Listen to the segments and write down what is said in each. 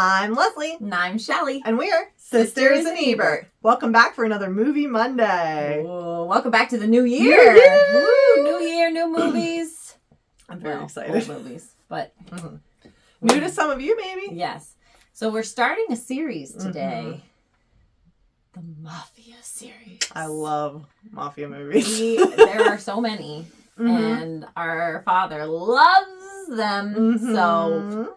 I'm Leslie. And I'm Shelly. And we're Sisters in Ebert. Welcome back for another Movie Monday. Ooh, welcome back to the new year. New year, new movies. I'm very excited. Old movies, but new to some of you, maybe. Yes. So we're starting a series today. The Mafia series. I love Mafia movies. There are so many. And our father loves them. So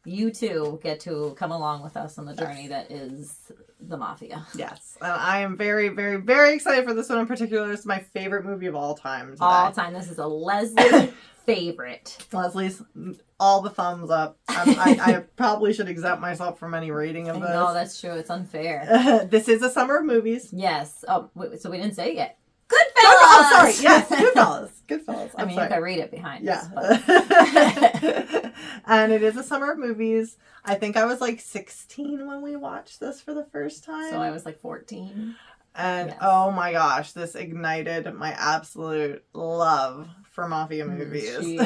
you too get to come along with us on the journey that is the Mafia. Yes. I am very, very, very excited for this one in particular. It's my favorite movie of all time today. All time. This is a Leslie favorite. Leslie's all the thumbs up. I probably should exempt myself from any rating of this. No, that's true. It's unfair. This is a summer of movies. Yes. Oh, wait, so we didn't say it yet. Goodfellas! Oh, sorry. Yes, Goodfellas. I mean, you can read it behind us. But... And it is a summer of movies. I think I was like 16 when we watched this for the first time. So I was like 14. And oh my gosh, this ignited my absolute love for Mafia movies.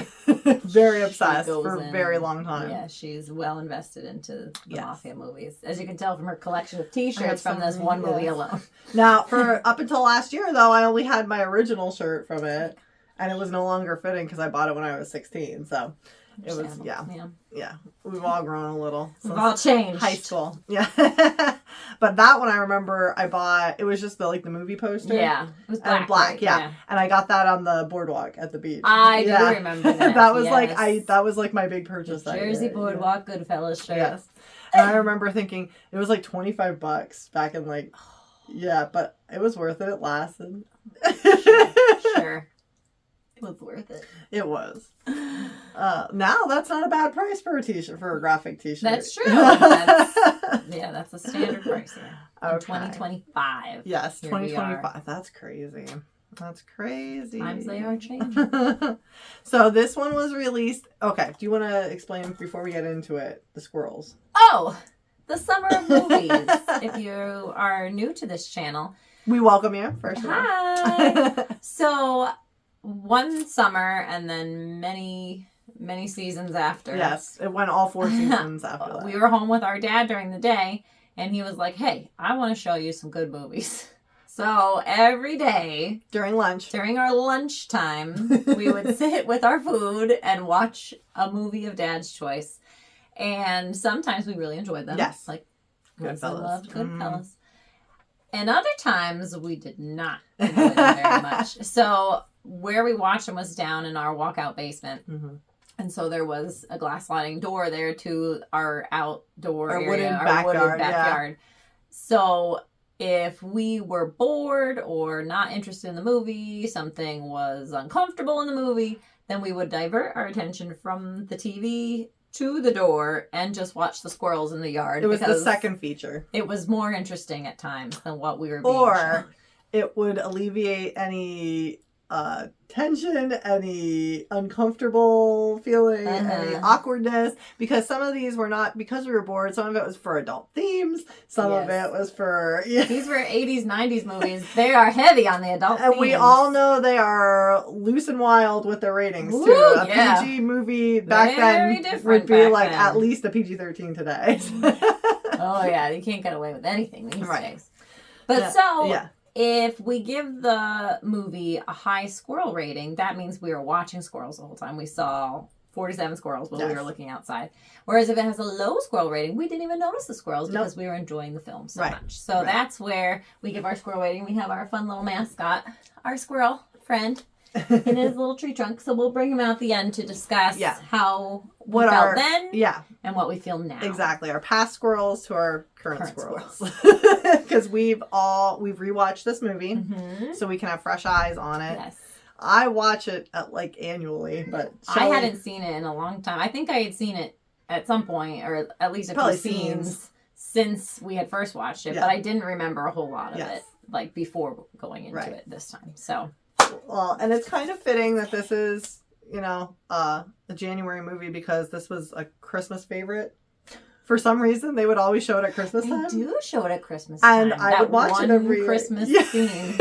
Very obsessed for a very long time. Yeah, she's well invested into the Mafia movies. As you can tell from her collection of t-shirts from this one movie alone. Now, for up until last year, though, I only had my original shirt from it. And it was no longer fitting because I bought it when I was 16. So it was, yeah. We've all grown a little. We've all changed. High school. Yeah. But that one I remember I bought, it was just the movie poster. Yeah. It was black. Black, right? yeah. And I got that on the boardwalk at the beach. I do remember that. That was that was like my big purchase. The Jersey Boardwalk Goodfellas shirt. Yes. And I remember thinking it was like $25 back in but it was worth it. It lasted. Sure. It was worth it. It was. Now that's not a bad price for a t-shirt, for a graphic t-shirt. That's true. That's a standard price here. Okay. 2025. Yes, 2025. That's crazy. That's crazy. Times they are changing. So this one was released. Okay, do you want to explain before we get into it the squirrels? Oh, the summer of movies. If you are new to this channel, we welcome you. First of all. Hi. So one summer and then many seasons after. Yes, it went all 4 seasons after that. We were home with our dad during the day, and he was like, hey, I want to show you some good movies. So every day during our lunchtime, we would sit with our food and watch a movie of Dad's choice. And sometimes we really enjoyed them. Yes. Like Goodfellas. I loved Goodfellas. And other times we did not enjoy them very much. So where we watched them was down in our walkout basement. And so there was a glass sliding door there to our outdoor area, wooden backyard. Yeah. So if we were bored or not interested in the movie, something was uncomfortable in the movie, then we would divert our attention from the TV to the door and just watch the squirrels in the yard. It was the second feature. It was more interesting at times than what we were being shown. It would alleviate any tension, any uncomfortable feeling, any awkwardness, because some of these were not, because we were bored, some of it was for adult themes, some of it was for... These were 80s, 90s movies. They are heavy on the adult themes. And we all know they are loose and wild with their ratings, too. A PG movie back then would be at least a PG-13 today. Oh, yeah. You can't get away with anything these days. But if we give the movie a high squirrel rating, that means we were watching squirrels the whole time. We saw 47 squirrels while we were looking outside. Whereas if it has a low squirrel rating, we didn't even notice the squirrels because we were enjoying the film so much. So that's where we give our squirrel rating. We have our fun little mascot, our squirrel friend, in his little tree trunk. So we'll bring him out at the end to discuss how we felt then and what we feel now. Exactly. Our past squirrels to our current squirrels. Because we've rewatched this movie, so we can have fresh eyes on it. Yes. I watch it annually, but I hadn't seen it in a long time. I think I had seen it at some point, or at least a few scenes since we had first watched it, but I didn't remember a whole lot of it before going into it this time. So, well, and it's kind of fitting that this is a January movie because this was a Christmas favorite. For some reason, they would always show it at Christmas time. They do show it at Christmas time. And I would watch it every Christmas scene.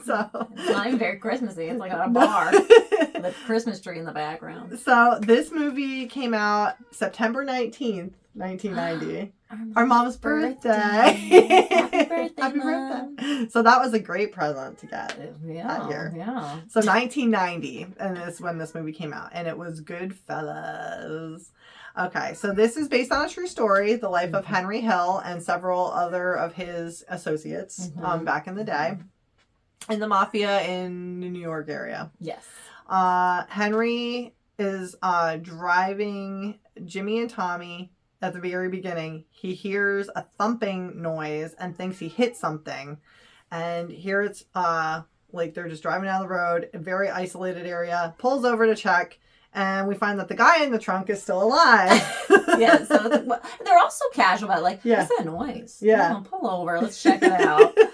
So So it's not even very Christmassy. It's like at a bar with a Christmas tree in the background. So this movie came out September 19th, 1990. Our mom's birthday. Happy birthday, Happy Mom. birthday. So that was a great present to get that year. Yeah. So 1990, and this when this movie came out, and it was Goodfellas. Okay, so this is based on a true story, the life of Henry Hill and several other of his associates back in the day in the mafia in the New York area. Yes. Henry is driving Jimmy and Tommy at the very beginning. He hears a thumping noise and thinks he hit something. And here it's like they're just driving down the road, a very isolated area, pulls over to check. And we find that the guy in the trunk is still alive. Yeah, so they're also casual about it. Like, what's that noise? Yeah. Oh, pull over. Let's check it out. And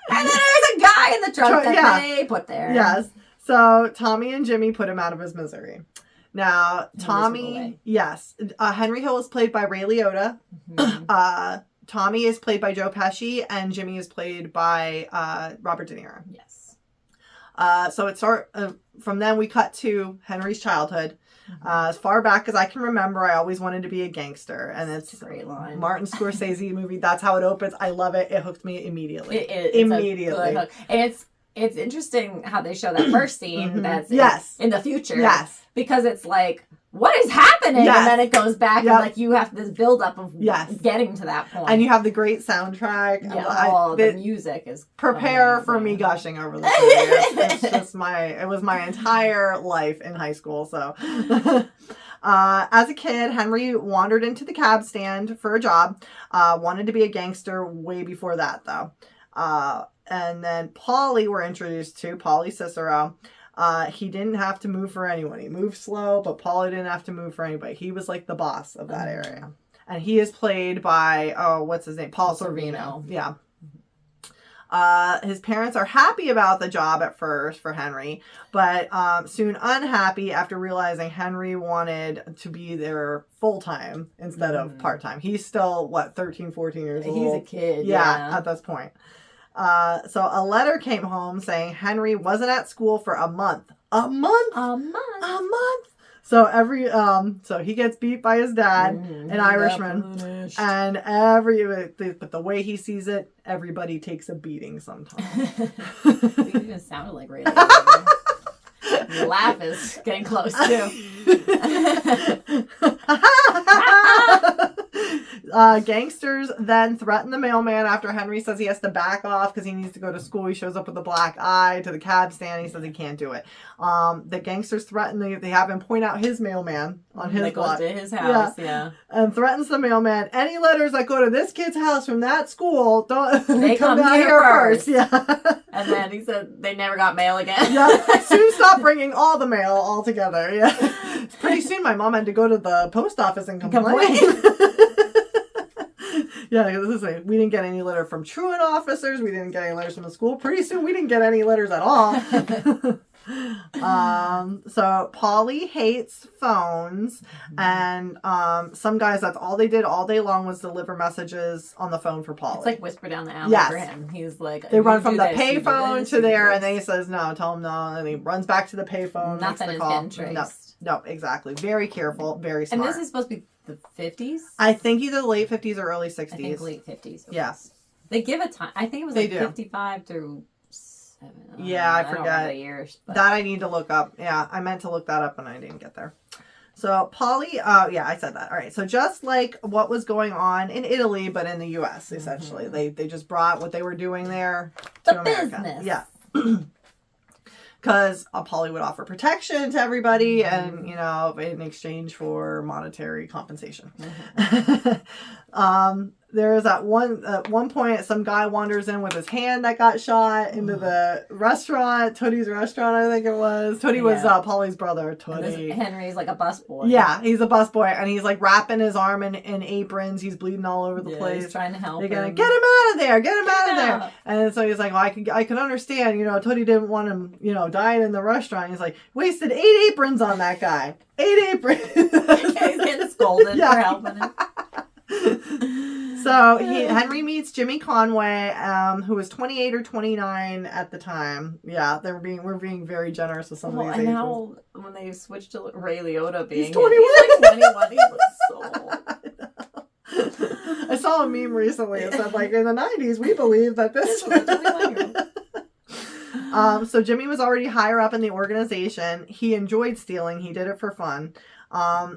then there's a guy in the trunk that they put there. Yes. So Tommy and Jimmy put him out of his misery. Now, Tommy, yes. Henry Hill is played by Ray Liotta. Mm-hmm. Tommy is played by Joe Pesci. And Jimmy is played by Robert De Niro. Yes. So it from then we cut to Henry's childhood. As far back as I can remember, I always wanted to be a gangster. And it's a great line. Martin Scorsese movie. That's how it opens. I love it. It hooked me immediately. It's immediately. And it's interesting how they show that first scene that's in the future. Yes. Because it's like, what is happening? Yes. And then it goes back and like you have this build up of getting to that point. And you have the great soundtrack. Yeah, the music is prepare for me gushing over this movie. It's just it was my entire life in high school. So as a kid, Henry wandered into the cab stand for a job. Wanted to be a gangster way before that though. And then Paulie we're introduced to, Paulie Cicero. He didn't have to move for anyone. He moved slow, but Paulie didn't have to move for anybody. He was like the boss of that area. And he is played by, what's his name? Paul Sorvino. Yeah. His parents are happy about the job at first for Henry, but soon unhappy after realizing Henry wanted to be there full-time instead of part-time. He's still, 13, 14 years old? He's a kid. Yeah, at this point. So a letter came home saying Henry wasn't at school for a month. A month? A month. So so he gets beat by his dad, an Irishman, and but the way he sees it, everybody takes a beating sometimes. You even sounded like radio. Your laugh is getting close too. Gangsters then threaten the mailman after Henry says he has to back off because he needs to go to school. He shows up with a black eye to the cab stand. He says he can't do it. The gangsters threaten, they have him point out his mailman on his block. Goes to his house, yeah. And threatens the mailman, any letters that go to this kid's house from that school, they come down here first. Yeah. And then he said they never got mail again. Yeah. Soon stop bringing all the mail all together. Yeah. Pretty soon my mom had to go to the post office and complain. Yeah, this is we didn't get any letter from truant officers. We didn't get any letters from the school. Pretty soon we didn't get any letters at all. So Paulie hates phones, and some guys, that's all they did all day long was deliver messages on the phone for Paulie. It's like whisper down the alley for him. He's like, they run from the payphone to there, and then he says no, tell him no, and he runs back to the payphone. Nothing is getting traced. No, exactly. Very careful, very smart. And this is supposed to be the 50s? I think either late 50s or early 60s. I think late 50s. Okay. Yes. They give a time. I think it was like 55 through 7. I forget. I don't know the years. But... That I need to look up. Yeah, I meant to look that up and I didn't get there. So Paulie, I said that. All right. So just like what was going on in Italy, but in the U.S., essentially. They just brought what they were doing there to America. Business. Yeah. Because Paulie would offer protection to everybody and, in exchange for monetary compensation. There is at one point, some guy wanders in with his hand that got shot into the restaurant, Tootie's restaurant, I think it was. Tootie was Paulie's brother, Tootie. Henry's like a busboy. Yeah, he's a busboy, and he's like wrapping his arm in aprons. He's bleeding all over the place. He's trying to help They're gonna get him out of there, get him out of there. And so he's like, well, I can understand, Tootie didn't want him, dying in the restaurant. He's like, wasted 8 aprons on that guy. 8 aprons. He's getting scolded for helping him. So Henry meets Jimmy Conway, who was 28 or 29 at the time. Yeah, we're being very generous with some of these ages. And now when they switched to Ray Liotta being he's 21. He's like 21. He looks so I saw a meme recently. It said, like, in the 90s, we believed that this was a 21-year-old. So Jimmy was already higher up in the organization. He enjoyed stealing. He did it for fun.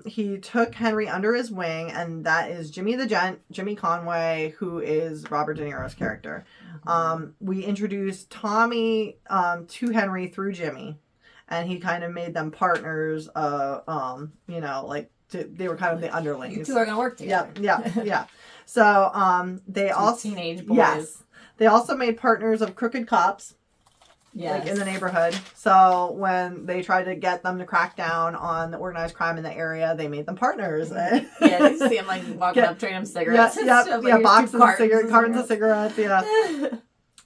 He took Henry under his wing, and that is Jimmy the Gent, Jimmy Conway, who is Robert De Niro's character. We introduced Tommy to Henry through Jimmy, and he kind of made them partners. You know, like they were kind of the underlings. You two are gonna work together. Yeah. So they also teenage boys. Yes, they also made partners of crooked cops. Yes. Like in the neighborhood. So when they tried to get them to crack down on the organized crime in the area, they made them partners. Yeah, you see them like walking up, trading them cigarettes. Boxes of cartons of cigarettes. Yeah.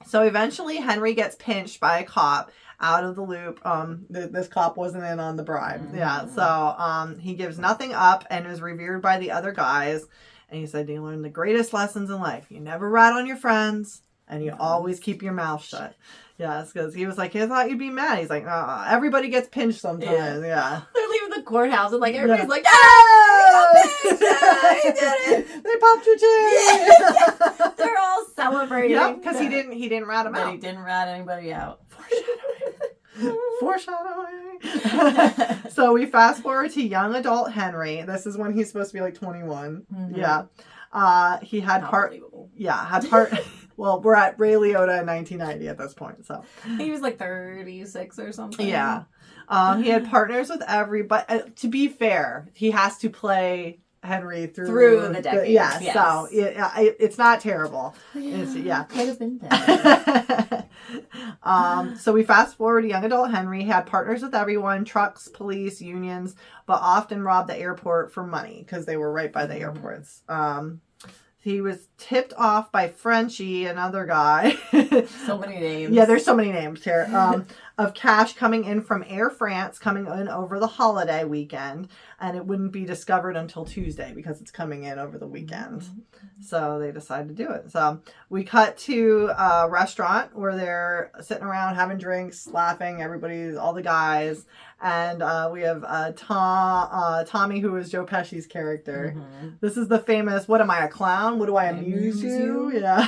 So eventually, Henry gets pinched by a cop out of the loop. This cop wasn't in on the bribe. Yeah. So he gives nothing up and is revered by the other guys. And he said, "You learn the greatest lessons in life. You never rat on your friends, and you always keep your mouth shut." Yes, because he was like, I thought you'd be mad. He's like, everybody gets pinched sometimes. Yeah. They're leaving the courthouse and like everybody's like, he did it. They popped your cherry. Yeah. They're all celebrating. Yep, because he didn't rat him out. He didn't rat anybody out. Foreshadowing. So we fast forward to young adult Henry. This is when he's supposed to be like 21. Mm-hmm. Yeah. He had well, we're at Ray Liotta in 1990 at this point, so. He was like 36 or something. Yeah. He had partners with everybody. To be fair, he has to play Henry through the decades. Yes. So it's not terrible. Yeah. Could have been better. So we fast forward to young adult Henry. He had partners with everyone, trucks, police, unions, but often robbed the airport for money because they were right by the airports. He was tipped off by Frenchie, another guy. So many names. Yeah, there's so many names here. Of cash coming in from Air France, coming in over the holiday weekend. And it wouldn't be discovered until Tuesday because it's coming in over the weekend. So they decided to do it. So we cut to a restaurant where they're sitting around having drinks, laughing, all the guys. And we have Tommy, who is Joe Pesci's character. Mm-hmm. This is the famous, what am I, a clown? What do I amuse you? Yeah.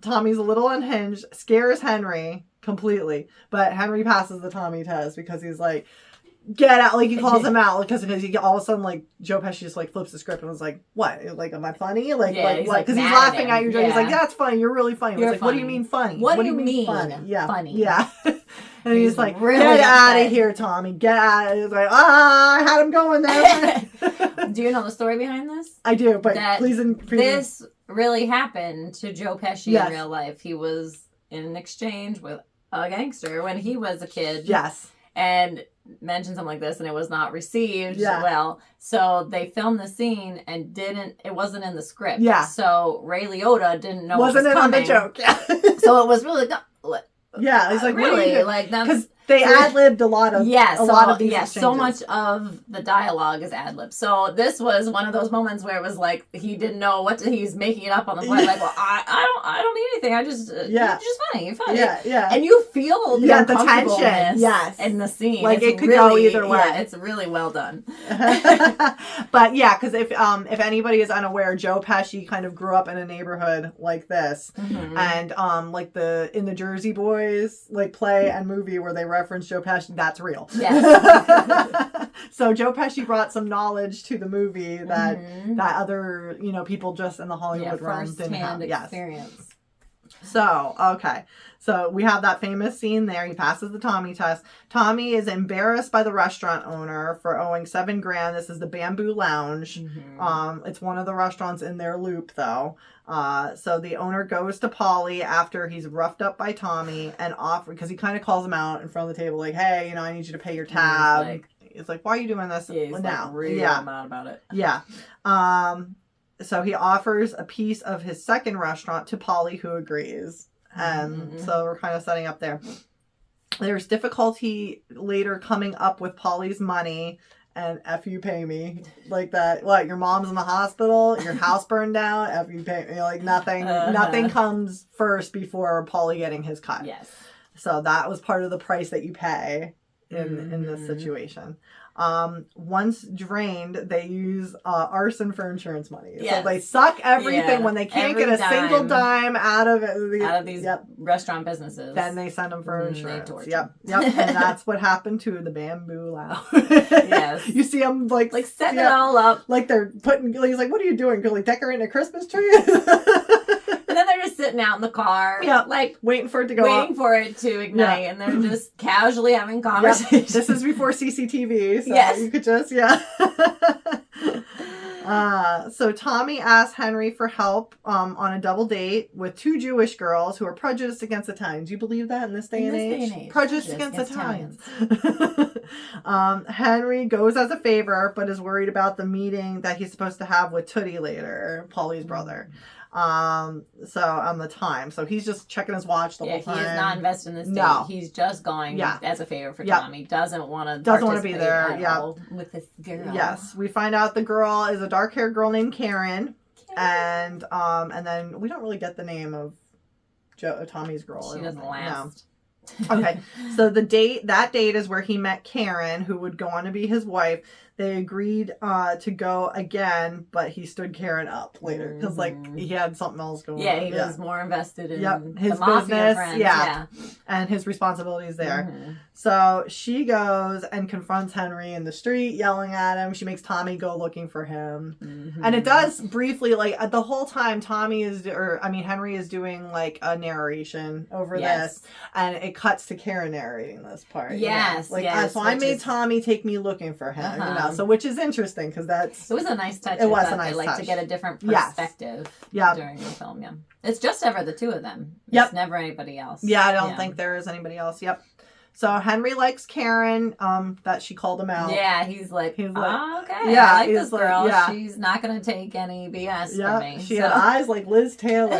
Tommy's a little unhinged, scares Henry completely. But Henry passes the Tommy test because he's like, get out, like he calls him out because he all of a sudden like Joe Pesci just like flips the script and was like, what, like, am I funny, like what, because he's laughing at you. He's like, that's funny, you're really funny. He's like, funny. What do you mean funny? What do you mean funny? Funny. Yeah. And he's like, really get out of here, Tommy, get out. He's like, I had him going there. Do you know the story behind this? I do, but please. This really happened to Joe Pesci in real life. He was in an exchange with a gangster when he was a kid. Yes. And mentioned something like this and it was not received well. So they filmed the scene and it wasn't in the script. Yeah. So Ray Liotta didn't know wasn't it was coming. On the joke. Yeah. So it was really yeah, he's like, really, like because they ad-libbed a lot of these exchanges. So much of the dialogue is ad-lib. So this was one of those moments where it was like he didn't know he's making it up on the fly. Like, well, I don't mean anything. I just you're just funny. You're funny. Yeah. And you feel the tension. Yes. In the scene. Like it could go either way. Yeah, it's really well done. But yeah, because if anybody is unaware, Joe Pesci kind of grew up in a neighborhood like this, and like in the Jersey Boys like play and movie where they reference Joe Pesci, that's real. Yes. So Joe Pesci brought some knowledge to the movie that other people just in the Hollywood realm didn't have. Experience. So okay. So we have that famous scene there. He passes the Tommy test. Tommy is embarrassed by the restaurant owner for owing $7,000. This is the Bamboo Lounge. It's one of the restaurants in their loop, though. So the owner goes to Polly after he's roughed up by Tommy and because he kind of calls him out in front of the table, like, hey, I need you to pay your tab. It's like, why are you doing this now? Like really mad about it. Yeah. So he offers a piece of his second restaurant to Polly, who agrees. So we're kind of setting up there. There's difficulty later coming up with Polly's money and F you pay me. Like that, what, your mom's in the hospital, your house burned down, F you pay me. Like nothing comes first before Paulie getting his cut. Yes. So that was part of the price that you pay in this situation. Once drained, they use arson for insurance money. Yes. So they suck everything when they can't get a single dime out of it. Out of these restaurant businesses. Then they send them for insurance. Yep. And that's what happened to the bamboo lounge. Yes. You see them like setting it all up. Like they're putting, he's like, what are you doing? You're like decorating a Christmas tree? And then they're just sitting out in the car. Yeah. Like waiting for it to go Waiting for it to ignite. And they're just casually having conversations. This is before CCTV. So yes. You could just, so Tommy asks Henry for help on a double date with 2 Jewish girls who are prejudiced against Italians. Do you believe that in this day and age? Prejudiced against Italians. Henry goes as a favor, but is worried about the meeting that he's supposed to have with Tootie later, Paulie's brother. So on the time. So he's just checking his watch the whole time. He is not invested in this date. No. He's just going as a favor for Tommy. Doesn't want to be there with this girl. Yes. We find out the girl is a dark-haired girl named Karen. And then we don't really get the name of Tommy's girl. She doesn't last. No. Okay. So that date is where he met Karen, who would go on to be his wife. They agreed to go again, but he stood Karen up later because, he had something else going on. Yeah, he was more invested in his the mafia business, friends. And his responsibilities there. So she goes and confronts Henry in the street, yelling at him. She makes Tommy go looking for him, and it does briefly, the whole time Henry is doing a narration over this, and it cuts to Karen narrating this part. Yes, so I made Tommy take me looking for him. So which is interesting because it was a nice touch. It was a nice touch to get a different perspective during the film. Yeah, it's just ever the 2 of them. It's never anybody else. Yeah, I don't think there is anybody else. Yep. So Henry likes Karen, that she called him out. Yeah, he's like, okay. Yeah, I like this girl. She's not going to take any BS from me. She had eyes like Liz Taylor.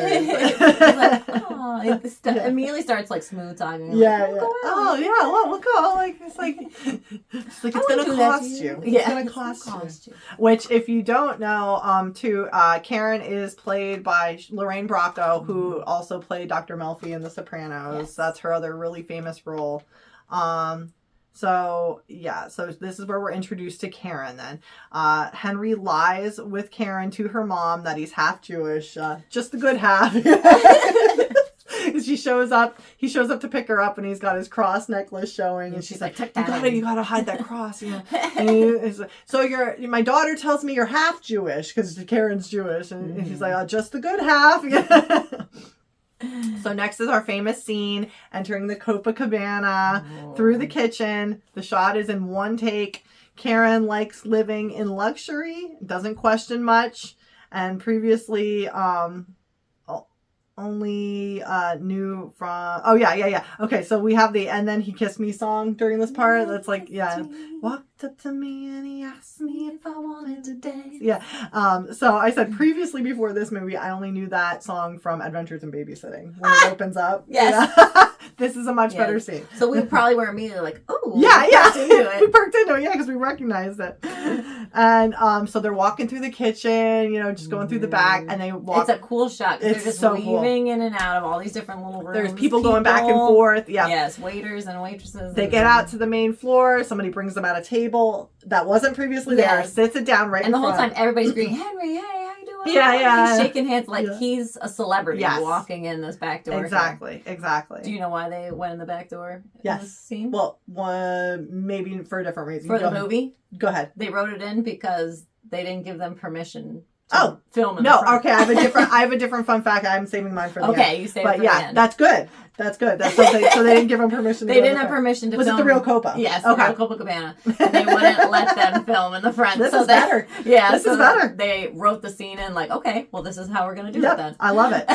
Immediately starts smooth talking. Look, it's going to cost you. It's going to cost you. Which, if you don't know, Karen is played by Lorraine Bracco, who also played Dr. Melfi in The Sopranos. Yes. That's her other really famous role. So this is where we're introduced to Karen then. Henry lies with Karen to her mom that he's half Jewish, just the good half. He shows up to pick her up and he's got his cross necklace showing and she's like, you gotta hide that cross. And so my daughter tells me you're half Jewish because Karen's Jewish and he's like, just the good half. So next is our famous scene, entering the Copacabana through the kitchen. The shot is in one take. Karen likes living in luxury, doesn't question much, and previously only knew from... Oh, yeah. Okay, so we have the And Then He Kissed Me song during this part. That's walked up to me and he asked me if I wanted to dance. Yeah. So I said previously before this movie, I only knew that song from Adventures in Babysitting. When it opens up. Yes. This is a much better scene. So we probably were immediately like, oh. Yeah. We perked into it, because we recognized it. And so they're walking through the kitchen, just going through the back, and they walk. It's a cool shot. They're just weaving in and out of all these different little rooms. There's people going back and forth. Yeah. Yes, waiters and waitresses. They get out to the main floor. Somebody brings them out a table that wasn't previously there, sits it down right in front. And the whole time, everybody's greeting, Henry, hey, how you doing? Yeah. He's shaking hands like he's a celebrity walking in this back door. Exactly. Do you know why they went in the back door in this scene? Well, maybe for a different reason. For the movie? Go ahead. They wrote it in because they didn't give them permission to film in the front. Okay, I have a different fun fact. I'm saving mine for the end. Okay, you save it for the end. That's good. So they didn't give them permission to They didn't have permission to film. Was it the real Copa? Yes, the real Copacabana. And they wouldn't let them film in the front. This is better. Yeah, this is better. They wrote the scene in okay, well, this is how we're going to do it then. I love it.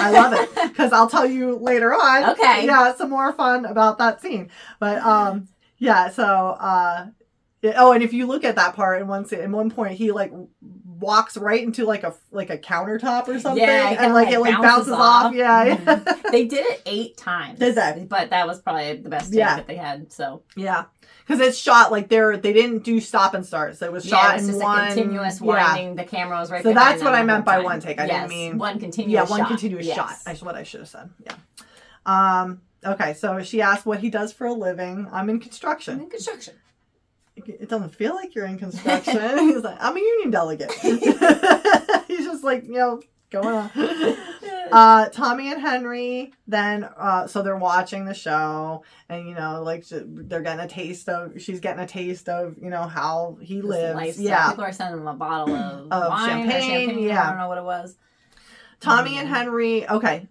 Because I'll tell you later on. Okay. Yeah, some more fun about that scene. But, and if you look at that part in one point, he walks right into a countertop or something, and it bounces off. Yeah, They did it 8 times. Did they? But that was probably the best take that they had. So yeah, because it's shot like they didn't do stop and starts. It was shot in one continuous winding. The camera was right. So behind that's what I meant by time. one take. I didn't mean one continuous. One continuous shot. That's what I should have said. Yeah. Okay. So she asked what he does for a living. I'm in construction. I'm in construction. It doesn't feel like you're in construction. He's like, I'm a union delegate. He's just like, going on. Tommy and Henry then, so they're watching the show, and they're getting a taste of. She's getting a taste of how he lives. Lifestyle. Yeah, people are sending him a bottle of wine champagne. Or champagne. Yeah, I don't know what it was. Tommy and Henry. Okay.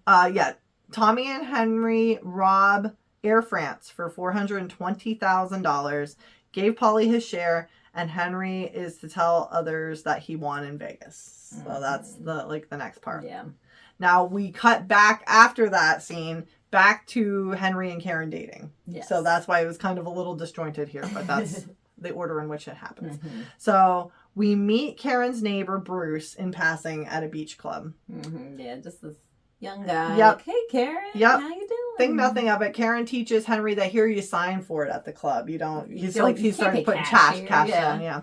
Tommy and Henry rob Air France for $420,000. Gave Paulie his share, and Henry is to tell others that he won in Vegas. So that's the next part. Yeah. Now we cut back after that scene back to Henry and Karen dating. Yes. So that's why it was kind of a little disjointed here, but that's the order in which it happens. Mm-hmm. So we meet Karen's neighbor Bruce in passing at a beach club. Mm-hmm. Yeah, just this young guy. Yep. Like, hey Karen, yep. how you doing? Think nothing of it. Karen teaches Henry that here you sign for it at the club. You don't. He's starting to put cash in. Yeah.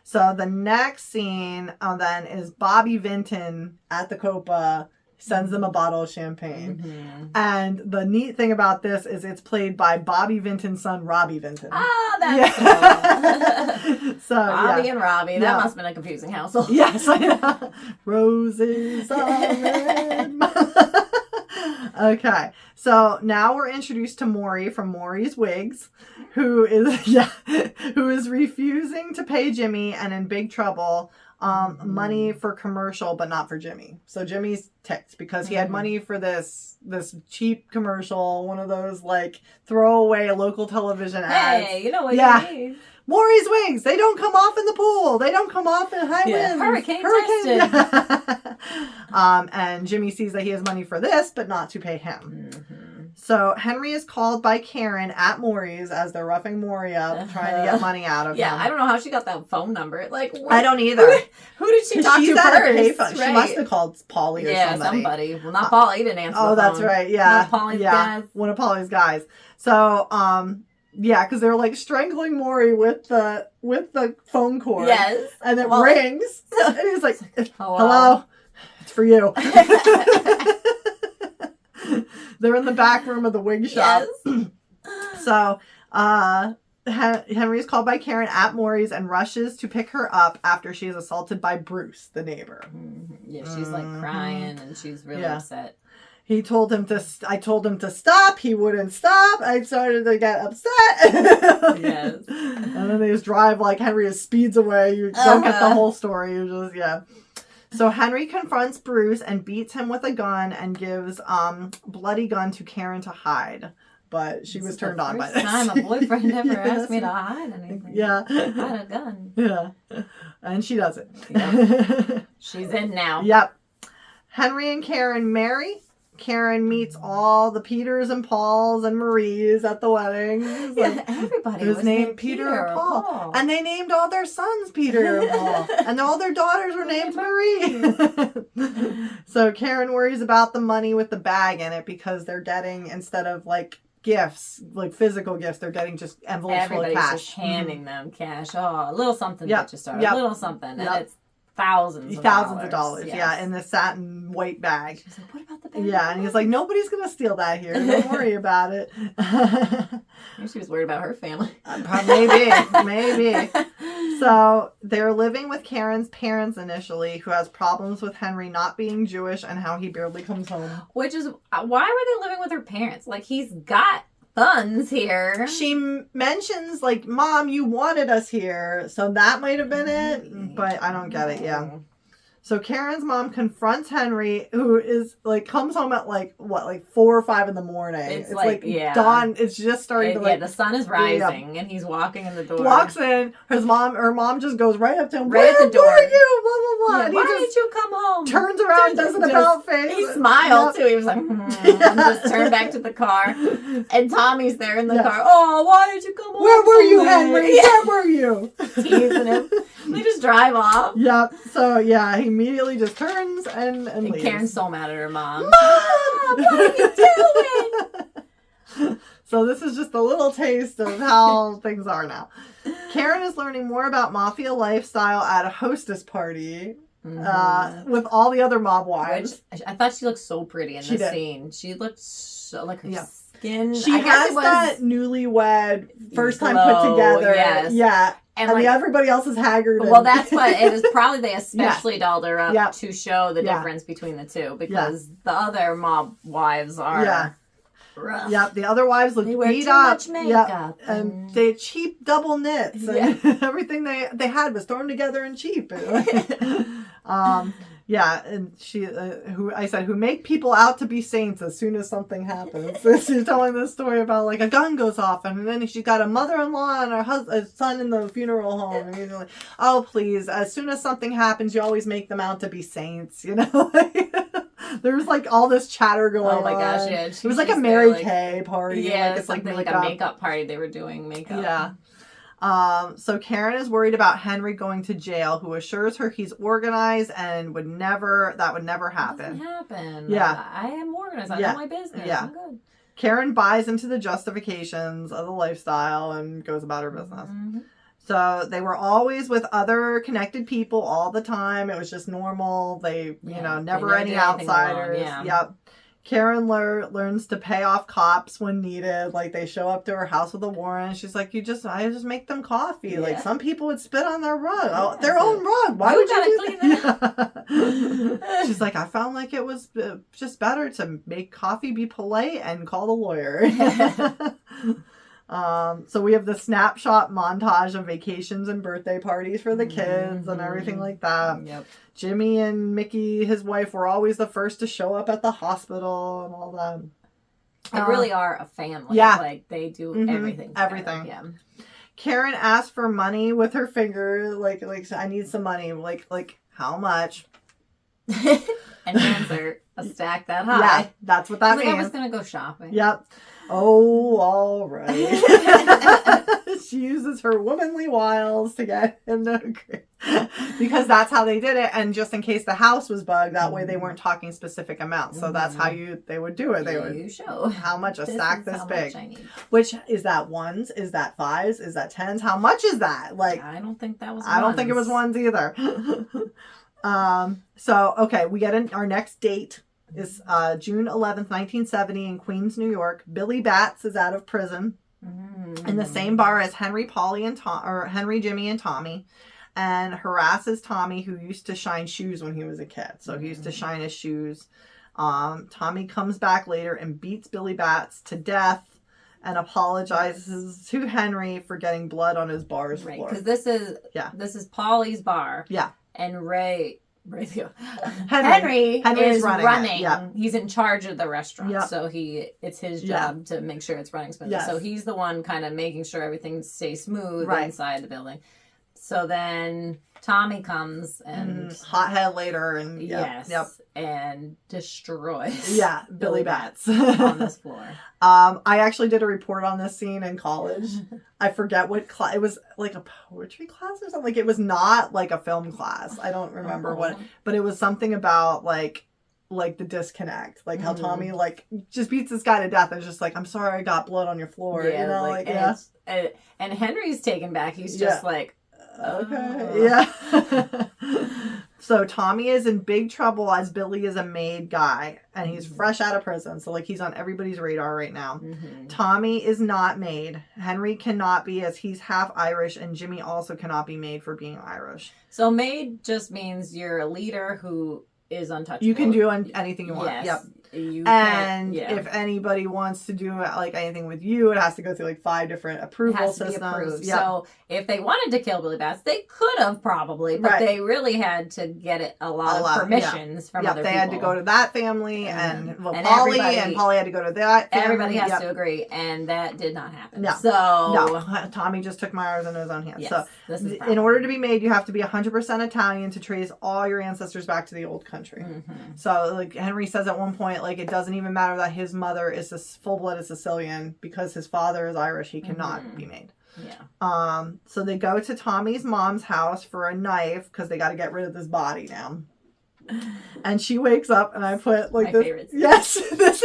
So the next scene then is Bobby Vinton at the Copa sends them a bottle of champagne. Mm-hmm. And the neat thing about this is it's played by Bobby Vinton's son, Robbie Vinton. Ah, that's cool. So Bobby and Robbie. That must have been a confusing household. Yes, I know. Roses are red. Okay, so now we're introduced to Maury from Maury's Wigs, who is refusing to pay Jimmy and in big trouble. Money for commercial, but not for Jimmy. So Jimmy's ticked because he had money for this cheap commercial, one of those like throwaway local television ads. Hey, you know what you need. Maury's Wigs, they don't come off in the pool. They don't come off in high winds. Hurricane tested. And Jimmy sees that he has money for this, but not to pay him. Mm-hmm. So Henry is called by Karen at Maury's as they're roughing Maury up, trying to get money out of him. I don't know how she got that phone number. Like, I don't either. Who did she talk to first? Right. She must have called Paulie or somebody. Well, not Paulie. He didn't answer the phone. That's right. Yeah. One of Paulie's guys. One of Paulie's guys. So, because they're like strangling Maury with the phone cord. Yes. And it rings. And he's like, hello? It's for you. They're in the back room of the wig shop. Yes. So, Henry is called by Karen at Maury's and rushes to pick her up after she is assaulted by Bruce, the neighbor. Mm-hmm. Yeah, she's like crying and she's really upset. I told him to stop. He wouldn't stop. I started to get upset. Yes. And then they just drive like Henry speeds away. You don't get the whole story. You just, So Henry confronts Bruce and beats him with a gun and gives bloody gun to Karen to hide. But she was turned on by this. Time a boyfriend ever asked me to hide anything. Yeah. I had a gun. Yeah. And she does it. Yep. She's in now. Yep. Henry and Karen marry. Karen meets all the Peters and Pauls and Maries at the wedding. Everybody was named Peter or Paul. And they named all their sons Peter and Paul. And all their daughters were named Marie. So Karen worries about the money with the bag in it because they're getting, instead of like gifts, like physical gifts, they're getting just envelopes full of cash. Everybody's just handing them cash. Oh, a little something to just start. A little something. And it's thousands of dollars. Yes. In the satin white bag. She's like, what about the bag? Yeah, and he's like, nobody's gonna steal that here. Don't worry about it. Maybe she was worried about her family. Maybe. So they're living with Karen's parents initially, who has problems with Henry not being Jewish and how he barely comes home. Which is, why were they living with her parents? Like, he's got funds here. She mentions, like, Mom, you wanted us here. So that might have been it. But I don't get it. Yeah. So Karen's mom confronts Henry, who is like comes home at like 4 or 5 in the morning. It's like dawn. It's just starting to the sun is rising, and he's walking in the door. Walks in. Her mom just goes right up to him. Right at the door. Where are you? Blah blah blah. Yeah, and why did you come home? Turns around, does an about face. He smiled too. He was like, and just turned back to the car. And Tommy's there in the car. Oh, why did you come home? Where were you, Henry? Where were you? Teasing him. They just drive off. Yep. So he immediately just turns and leaves. Karen's so mad at her mom. Mom, what are you doing? So this is just a little taste of how things are now. Karen is learning more about mafia lifestyle at a hostess party with all the other mob wives. Which I thought she looked so pretty in this scene. She looked so like her skin. She has that newlywed first time put together. Yes. Yeah. And like, everybody else is haggard. Well, that's what it was. Probably they especially dolled her up to show the difference between the two because the other mob wives are rough. Yep, the other wives look beat up. Much makeup and they had cheap double knits. And everything they had was thrown together and cheap. And she, who make people out to be saints as soon as something happens. So she's telling this story about like a gun goes off, and then she's got a mother-in-law and a son in the funeral home, and you're like, oh please! As soon as something happens, you always make them out to be saints, you know. There's like all this chatter going on. Oh my gosh, yeah. It was like a Mary Kay party. Yeah, it's something like a makeup party. They were doing makeup. Yeah. So Karen is worried about Henry going to jail, who assures her he's organized and that would never happen. It doesn't happen. Yeah. I am organized. I know my business. Yeah. I'm good. Karen buys into the justifications of the lifestyle and goes about her business. Mm-hmm. So they were always with other connected people all the time. It was just normal. They, never any outsiders. Yep. Karen learns to pay off cops when needed. Like they show up to her house with a warrant. She's like, I just make them coffee. Yeah. Like some people would spit on their rug, their own rug. Why would you clean that? She's like, I found like it was just better to make coffee, be polite, and call the lawyer. So we have the snapshot montage of vacations and birthday parties for the kids and everything like that. Yep. Jimmy and Mickey, his wife, were always the first to show up at the hospital and all that. They really are a family. Yeah. Like they do everything. Everything. Yeah. Karen asked for money with her finger, like I need some money. Like how much? And hands are a stack that high. Yeah, that's what that means. I was gonna go shopping. Yep. Oh, all right. She uses her womanly wiles to get him to agree. Because that's how they did it. And just in case the house was bugged, that way they weren't talking specific amounts. So that's how they would do it. They would show how much a stack this big. Which is that ones? Is that fives? Is that tens? How much is that? Like I don't think that was ones. I don't think it was ones either. So okay, we get our next date. Is June 11th, 1970 in Queens, New York. Billy Batts is out of prison in the same bar as Henry, Jimmy, and Tommy, and harasses Tommy, who used to shine shoes when he was a kid. So he used to shine his shoes. Tommy comes back later and beats Billy Batts to death and apologizes to Henry for getting blood on his bar's floor. Because this is Paulie's bar. Yeah. And Henry is running. Yeah. He's in charge of the restaurant, so it's his job to make sure it's running smoothly. Yes. So he's the one kind of making sure everything stays smooth inside the building. So then Tommy comes and hothead later and and destroys Billy Batts on this floor. I actually did a report on this scene in college. I forget what class. It was like a poetry class or something. Like it was not like a film class. I don't remember what, but it was something about like the disconnect, like how Tommy like just beats this guy to death and just like, I'm sorry I got blood on your floor. And Henry's taken back. He's just like, okay. Yeah. So Tommy is in big trouble as Billy is a made guy and he's fresh out of prison. So like he's on everybody's radar right now. Tommy is not made. Henry cannot be as he's half Irish, and Jimmy also cannot be made for being Irish. So made just means you're a leader who is untouchable. You can do anything you want. Yes. Yep. If anybody wants to do like anything with you, it has to go through like 5 different approval systems. Yep. So if they wanted to kill Billy Batts, they could have probably, but they really had to get a lot of permissions from other people. They had to go to that family and Polly had to go to that family. Everybody has to agree, and that did not happen. No. Tommy just took matters into his own hands. Yes, so in order to be made, you have to be 100% Italian to trace all your ancestors back to the old country. So like Henry says at one point, like it doesn't even matter that his mother is a full-blooded Sicilian because his father is Irish. He cannot be made. Yeah. So they go to Tommy's mom's house for a knife because they got to get rid of this body now. And she wakes up and I put like my favorite. Yes, this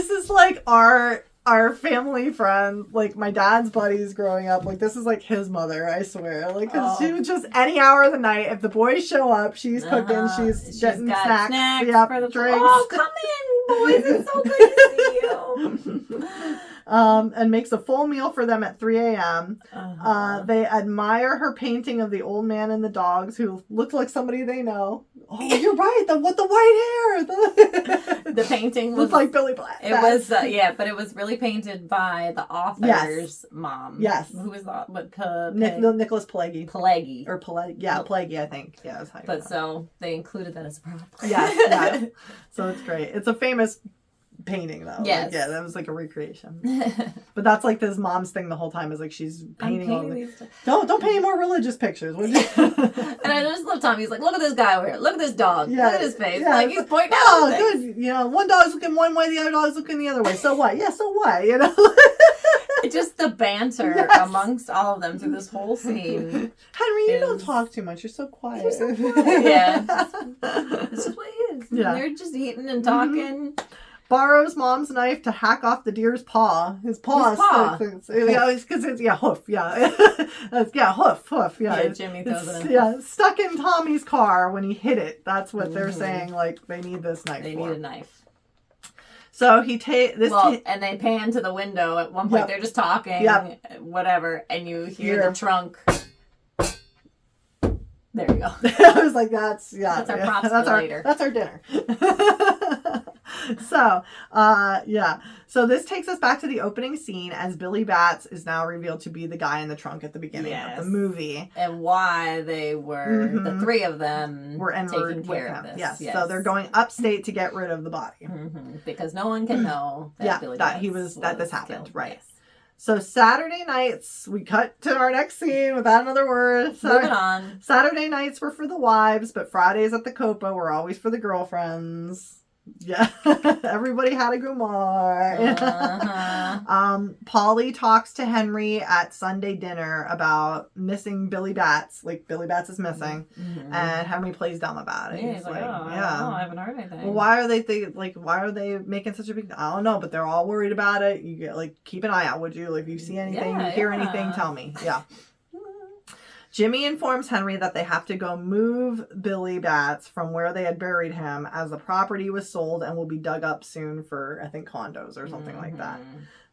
is like our our family friend, like my dad's buddies growing up, like this is like his mother, I swear. Like, cause she would just any hour of the night, if the boys show up, she's cooking, she's getting snacks yep, for the drinks. Oh, come in, boys! It's so good to see you. And makes a full meal for them at 3 a.m. They admire her painting of the old man and the dogs, who looks like somebody they know. Oh, you're right. With the white hair. The painting looked like Billy Black. It was, but it was really painted by the author's mom. Yes. Who was the Nicholas Pileggi. Pileggi. Or Pileggi. Yeah, Pileggi, I think. Yeah, that's how you But so they included that as a prop. Yes. So it's great. It's a famous painting though. Yes. Like, yeah, that was like a recreation. But that's like this mom's thing the whole time is like she's painting all don't paint any more religious pictures, would you? And I just love Tommy. He's like, look at this guy over here. Look at this dog. Look at his face. Yeah. Like he's pointing out. Oh, good. You know, one dog's looking one way, the other dog's looking the other way. So what? Yeah, so what? You know? Just the banter amongst all of them through this whole scene. Henry, you don't talk too much. You're so quiet. Yeah. This is what he is. Yeah. They're just eating and talking. Borrows mom's knife to hack off the deer's paw. His paw. Because it's hoof. Yeah. Hoof. Yeah. Yeah, Jimmy throws it in. Yeah, stuck in Tommy's car when he hit it. That's what they're saying. Like they need this knife. They need a knife. So he and they pan to the window at one point. Yep. They're just talking, whatever, and you hear the trunk. There you go. I was like, that's our props for later. That's our dinner. So, So this takes us back to the opening scene as Billy Batts is now revealed to be the guy in the trunk at the beginning of the movie. And why they were, the three of them, were taking care of this. Yes. So they're going upstate to get rid of the body. Mm-hmm. Because no one can know that Billy Batts that this happened. Killed. Right. Yes. So Saturday nights, we cut to our next scene without another word. Moving on. Saturday nights were for the wives, but Fridays at the Copa were always for the girlfriends. Yeah, everybody had a Gumar. Polly talks to Henry at Sunday dinner about missing Billy Batts. Like Billy Batts is missing, and Henry plays dumb about it. Yeah, he's like, I haven't heard anything. Well, why are they making such a big? I don't know, but they're all worried about it. You get keep an eye out, would you? If you see anything, you hear anything, tell me. Yeah. Jimmy informs Henry that they have to go move Billy Batts from where they had buried him, as the property was sold and will be dug up soon for, I think, condos or something like that.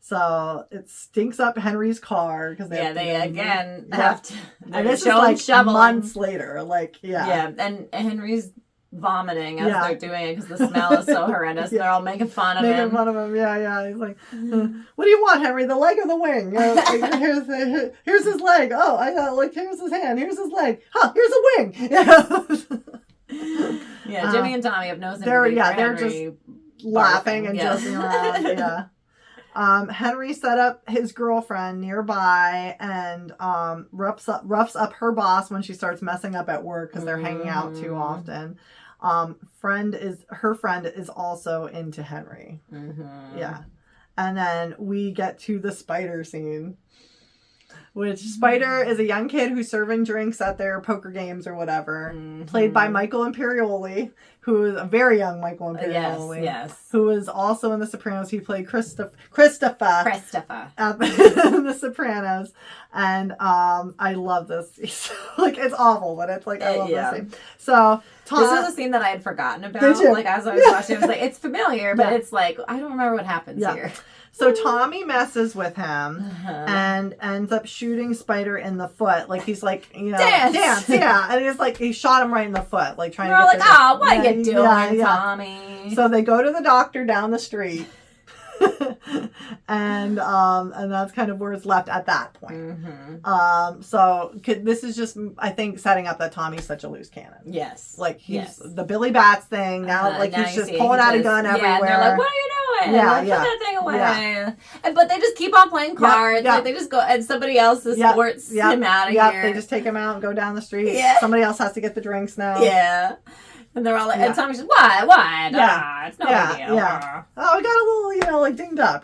So it stinks up Henry's car because they have to. And this is like shoveling. Months later. Yeah, and Henry's vomiting as they're doing it because the smell is so horrendous. They're all making fun of him. Yeah. He's like, what do you want, Henry? The leg or the wing? Here's his leg. Oh, I got here's his hand. Here's his leg. Huh? Here's a wing. Yeah, Jimmy and Tommy have no sympathy. They're just laughing and joking around. Yeah. Henry set up his girlfriend nearby and roughs up her boss when she starts messing up at work because they're hanging out too often. Her friend is also into Henry. Yeah. And then we get to the Spider scene, which Spider is a young kid who's serving drinks at their poker games or whatever, played by Michael Imperioli, who is a very young Michael Imperioli. Yes. Who is also in The Sopranos. He played Christopher in The Sopranos. And I love this. It's awful, but it's I love this scene. So this is a scene that I had forgotten about. Did you? As I was watching, I was it's familiar, but it's I don't remember what happens here. So Tommy messes with him and ends up shooting Spider in the foot. He's dance, yeah. And he shot him right in the foot, trying to get what are you doing, Tommy? So they go to the doctor down the street. and that's kind of where it's left at that point. So this is just, I think, setting up that Tommy's such a loose cannon. Yes. He's the Billy Batts thing. Now, he's just pulling out a gun everywhere. And they're like, what are you doing? Put that thing away. Yeah. But they just keep on playing cards. They just go, and somebody else escorts him out of here. They just take him out and go down the street. Yeah. Somebody else has to get the drinks now. Yeah. And they're all and Tommy's just, why? It's no big deal. Yeah. Oh, we got a little, dinged up,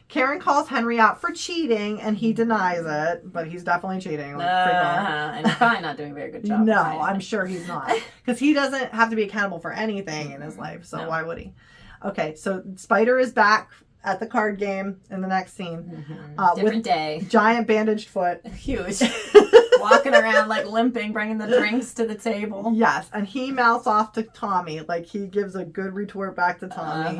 Karen calls Henry out for cheating, and he denies it, but he's definitely cheating. And he's probably not doing a very good job. No, I'm sure he's not. Because he doesn't have to be accountable for anything in his life, so why would he? Okay, so Spider is back at the card game in the next scene. Different with day. Giant bandaged foot. Huge. Walking around like limping, bringing the drinks to the table. Yes, and he mouths off to Tommy. Like, he gives a good retort back to Tommy.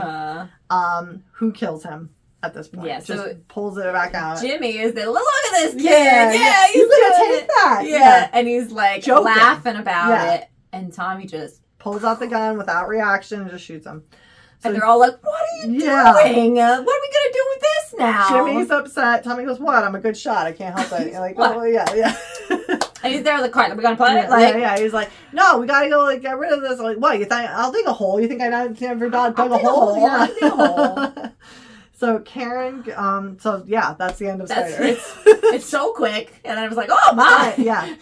Who kills him at this point. Yeah, just pulls it back out. Jimmy is there. Look at this kid. Yeah, he's gonna take that. Yeah, and he's like joking, laughing about it. And Tommy just pulls out the gun without reaction and just shoots him. So, and they're all like, what are you doing? What are we going to do with this now? Jimmy's upset. Tommy goes, what? I'm a good shot. I can't help it. You're like, oh, yeah. And he's there with the card. Are we going to play it? Yeah. He's like, no, we got to go get rid of this. I'm like, what? You think I'll dig a hole? You think I never dug a hole? Yeah, I'll dig a hole. So Karen, that's the end of Spider. It's so quick. And I was like, oh my. Yeah.